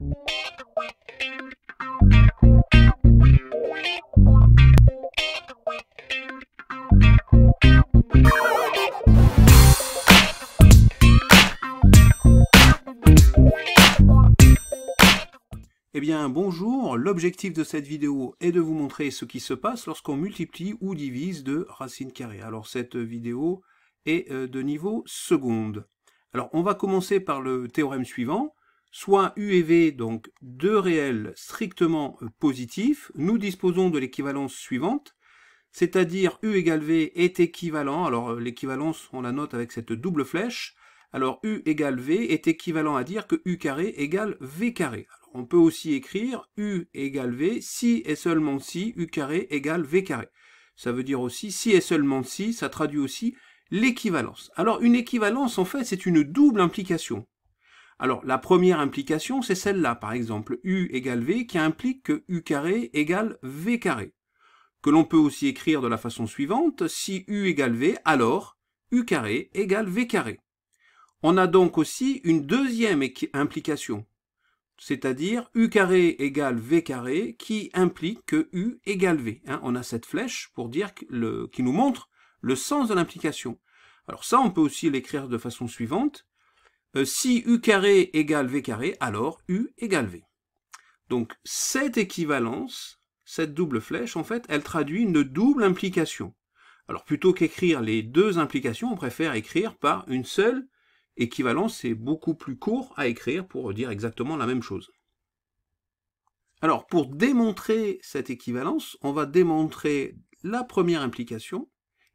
Eh bien bonjour, l'objectif de cette vidéo est de vous montrer ce qui se passe lorsqu'on multiplie ou divise de racines carrées. Alors cette vidéo est de niveau seconde. Alors on va commencer par le théorème suivant. Soit U et V, donc deux réels strictement positifs, nous disposons de l'équivalence suivante, c'est-à-dire U égale V est équivalent, alors l'équivalence on la note avec cette double flèche, alors U égale V est équivalent à dire que U carré égale V carré. Alors, on peut aussi écrire U égale V si et seulement si U carré égale V carré. Ça veut dire aussi si et seulement si, ça traduit aussi l'équivalence. Alors une équivalence en fait c'est une double implication. Alors, la première implication, c'est celle-là, par exemple, U égale V, qui implique que U carré égale V carré. Que l'on peut aussi écrire de la façon suivante, si U égale V, alors U carré égale V carré. On a donc aussi une deuxième implication, c'est-à-dire U carré égale V carré, qui implique que U égale V. On a cette flèche pour dire qui nous montre le sens de l'implication. Alors ça, on peut aussi l'écrire de façon suivante. Si U carré égale V carré, alors U égale V. Donc cette équivalence, cette double flèche, en fait, elle traduit une double implication. Alors plutôt qu'écrire les deux implications, on préfère écrire par une seule équivalence. C'est beaucoup plus court à écrire pour dire exactement la même chose. Alors pour démontrer cette équivalence, on va démontrer la première implication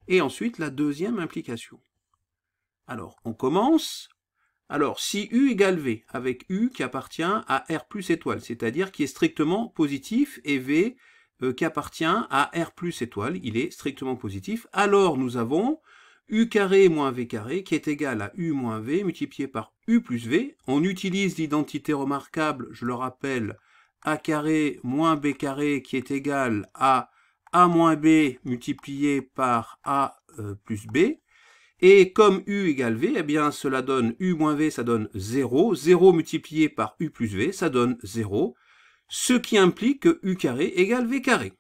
et ensuite la deuxième implication. Alors on commence. Alors, si U égale V, avec U qui appartient à R plus étoile, c'est-à-dire qui est strictement positif, et V qui appartient à R plus étoile, il est strictement positif, alors nous avons U carré moins V carré qui est égal à U moins V multiplié par U plus V. On utilise l'identité remarquable, je le rappelle, A carré moins B carré qui est égal à A moins B multiplié par A plus B. Et comme U égale V, eh bien cela donne U moins V, ça donne 0. 0 multiplié par U plus V, ça donne 0. Ce qui implique que U carré égale V carré.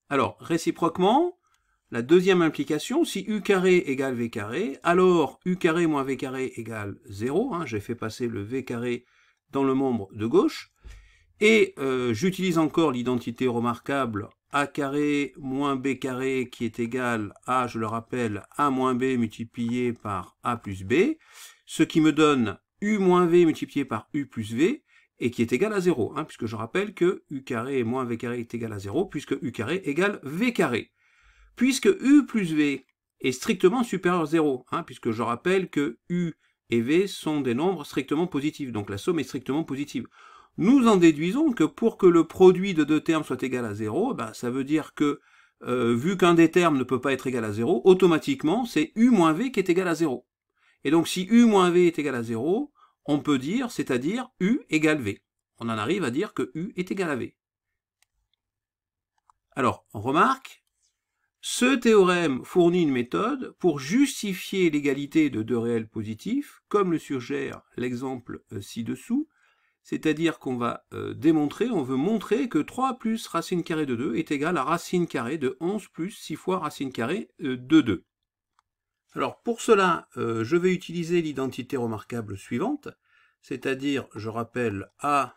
Alors, réciproquement, la deuxième implication, si U carré égale V carré, alors U carré moins V carré égale 0. J'ai fait passer le V carré dans le membre de gauche. Et j'utilise encore l'identité remarquable A carré moins B carré qui est égal à, je le rappelle, A moins B multiplié par A plus B, ce qui me donne U moins V multiplié par U plus V, et qui est égal à 0, puisque je rappelle que U carré moins V carré est égal à 0, puisque U carré égale V carré. Puisque U plus V est strictement supérieur à 0, puisque je rappelle que U et V sont des nombres strictement positifs, donc la somme est strictement positive. Nous en déduisons que pour que le produit de deux termes soit égal à 0, ça veut dire que, vu qu'un des termes ne peut pas être égal à 0, automatiquement, c'est U moins V qui est égal à 0. Et donc, si U moins V est égal à 0, on peut dire, c'est-à-dire U égale V. On en arrive à dire que U est égal à V. Alors, on remarque, ce théorème fournit une méthode pour justifier l'égalité de deux réels positifs, comme le suggère l'exemple ci-dessous. C'est-à-dire qu'on va démontrer, on veut montrer que 3 plus racine carrée de 2 est égal à racine carrée de 11 plus 6 fois racine carrée de 2. Alors pour cela, je vais utiliser l'identité remarquable suivante, c'est-à-dire, je rappelle, A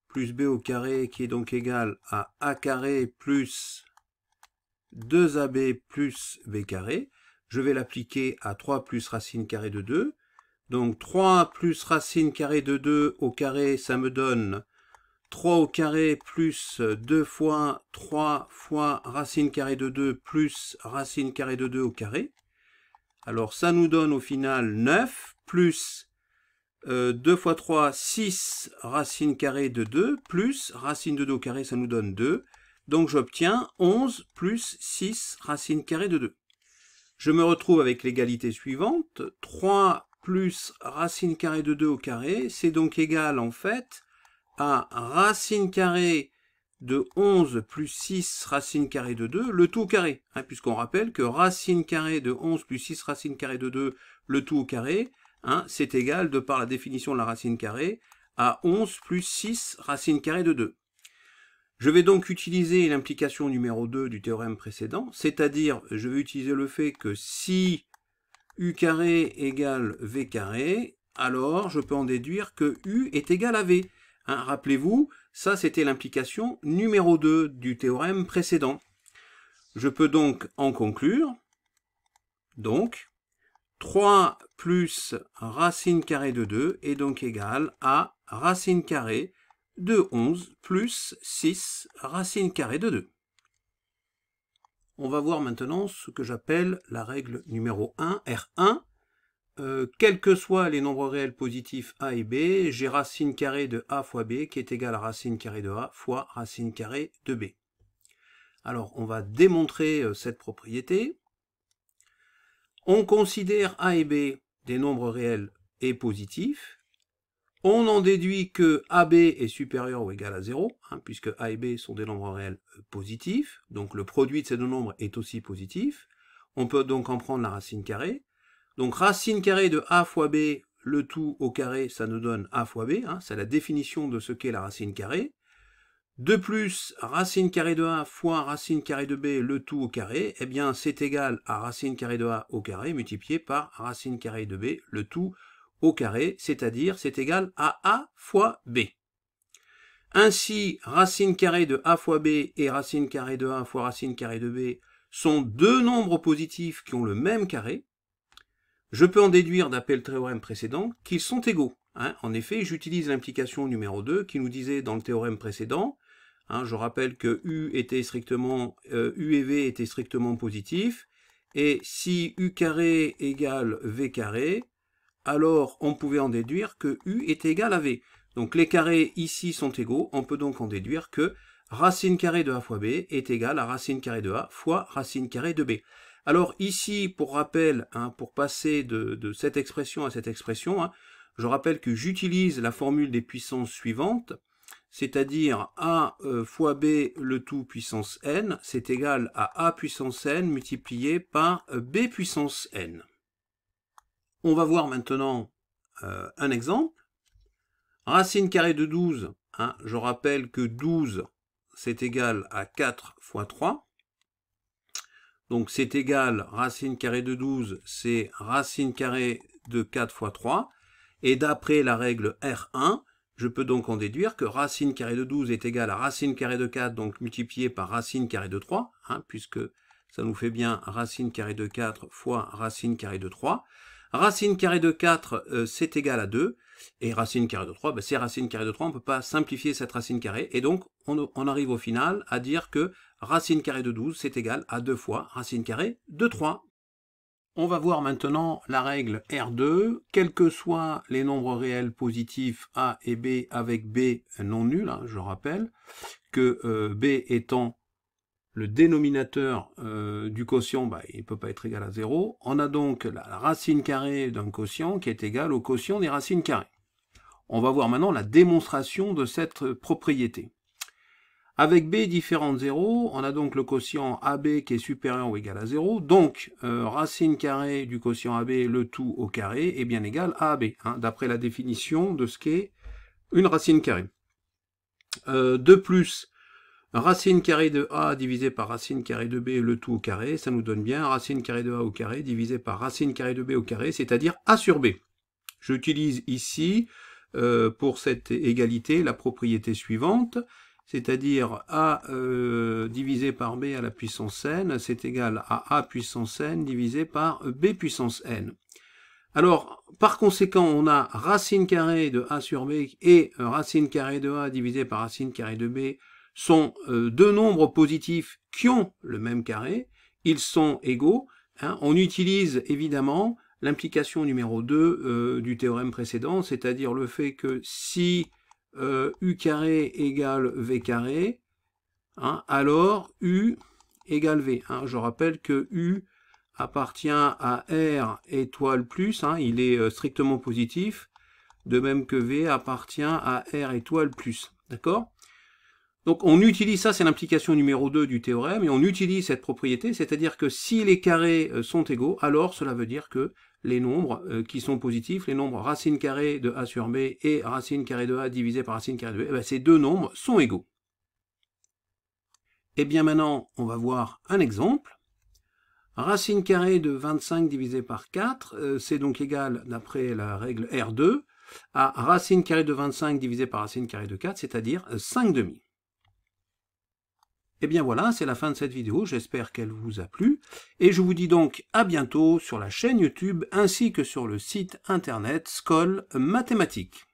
plus B au carré qui est donc égal à A carré plus 2AB plus B carré. Je vais l'appliquer à 3 plus racine carrée de 2. Donc 3 plus racine carrée de 2 au carré, ça me donne 3 au carré plus 2 fois 3 fois racine carrée de 2 plus racine carrée de 2 au carré. Alors ça nous donne au final 9 plus 2 fois 3, 6 racine carrée de 2 plus racine de 2 au carré, ça nous donne 2. Donc j'obtiens 11 plus 6 racine carrée de 2. Je me retrouve avec l'égalité suivante, 3 plus racine carrée de 2 au carré, c'est donc égal en fait à racine carrée de 11 plus 6 racine carrée de 2, le tout au carré, puisqu'on rappelle que racine carrée de 11 plus 6 racine carrée de 2, le tout au carré, c'est égal, de par la définition de la racine carrée, à 11 plus 6 racine carrée de 2. Je vais donc utiliser l'implication numéro 2 du théorème précédent, c'est-à-dire je vais utiliser le fait que si u carré égale v carré, alors je peux en déduire que u est égal à v. Hein, rappelez-vous, ça c'était l'implication numéro 2 du théorème précédent. Je peux donc en conclure, donc 3 plus racine carrée de 2 est donc égal à racine carrée de 11 plus 6 racine carrée de 2. On va voir maintenant ce que j'appelle la règle numéro 1, R1. Quels que soient les nombres réels positifs a et b, j'ai racine carrée de a fois b qui est égale à racine carrée de a fois racine carrée de b. Alors, on va démontrer cette propriété. On considère a et b des nombres réels et positifs. On en déduit que AB est supérieur ou égal à 0, puisque A et B sont des nombres réels positifs, donc le produit de ces deux nombres est aussi positif. On peut donc en prendre la racine carrée. Donc racine carrée de A fois B, le tout au carré, ça nous donne A fois B, c'est la définition de ce qu'est la racine carrée. De plus, racine carrée de A fois racine carrée de B, le tout au carré, eh bien c'est égal à racine carrée de A au carré multiplié par racine carrée de B, le tout au carré, c'est-à-dire c'est égal à A fois B. Ainsi, racine carrée de A fois B et racine carrée de A fois racine carrée de B sont deux nombres positifs qui ont le même carré. Je peux en déduire d'après le théorème précédent qu'ils sont égaux. En effet, j'utilise l'implication numéro 2 qui nous disait dans le théorème précédent, je rappelle que U et V étaient strictement positifs, et si U carré égale V carré, alors on pouvait en déduire que U est égal à V. Donc les carrés ici sont égaux, on peut donc en déduire que racine carrée de A fois B est égal à racine carrée de A fois racine carrée de B. Alors ici, pour rappel, pour passer de cette expression à cette expression, je rappelle que j'utilise la formule des puissances suivantes, c'est-à-dire A fois B le tout puissance n, c'est égal à A puissance n multiplié par B puissance n. On va voir maintenant un exemple. Racine carrée de 12, je rappelle que 12, c'est égal à 4 fois 3. Donc c'est égal, racine carrée de 12, c'est racine carrée de 4 fois 3. Et d'après la règle R1, je peux donc en déduire que racine carrée de 12 est égal à racine carrée de 4, donc multiplié par racine carrée de 3, puisque ça nous fait bien racine carrée de 4 fois racine carrée de 3. Racine carrée de 4, c'est égal à 2, et racine carrée de 3, c'est racine carrée de 3, on ne peut pas simplifier cette racine carrée, et donc on arrive au final à dire que racine carrée de 12, c'est égal à 2 fois racine carrée de 3. On va voir maintenant la règle R2, quels que soient les nombres réels positifs A et B avec B non nul, je rappelle, que B étant le dénominateur du quotient, il ne peut pas être égal à 0. On a donc la racine carrée d'un quotient qui est égal au quotient des racines carrées. On va voir maintenant la démonstration de cette propriété. Avec B différent de 0, on a donc le quotient AB qui est supérieur ou égal à 0. Donc, racine carrée du quotient AB, le tout au carré, est bien égal à AB, d'après la définition de ce qu'est une racine carrée. De plus, racine carrée de A divisé par racine carrée de B, le tout au carré, ça nous donne bien racine carrée de A au carré divisé par racine carrée de B au carré, c'est-à-dire A sur B. J'utilise ici, pour cette égalité, la propriété suivante, c'est-à-dire A divisé par B à la puissance n, c'est égal à A puissance n divisé par B puissance n. Alors, par conséquent, on a racine carrée de A sur B et racine carrée de A divisé par racine carrée de B sont deux nombres positifs qui ont le même carré, ils sont égaux. On utilise évidemment l'implication numéro 2 du théorème précédent, c'est-à-dire le fait que si U carré égale V carré, alors U égale V. Je rappelle que U appartient à R étoile plus, il est strictement positif, de même que V appartient à R étoile plus. D'accord ? Donc on utilise ça, c'est l'implication numéro 2 du théorème, et on utilise cette propriété, c'est-à-dire que si les carrés sont égaux, alors cela veut dire que les nombres qui sont positifs, les nombres racine carrée de a sur b et racine carrée de a divisé par racine carrée de b, eh bien, ces deux nombres sont égaux. Et bien maintenant, on va voir un exemple. Racine carrée de 25 divisé par 4, c'est donc égal, d'après la règle R2, à racine carrée de 25 divisé par racine carrée de 4, c'est-à-dire 5 demi. Et bien voilà, c'est la fin de cette vidéo, j'espère qu'elle vous a plu, et je vous dis donc à bientôt sur la chaîne YouTube ainsi que sur le site internet Scol Mathématiques.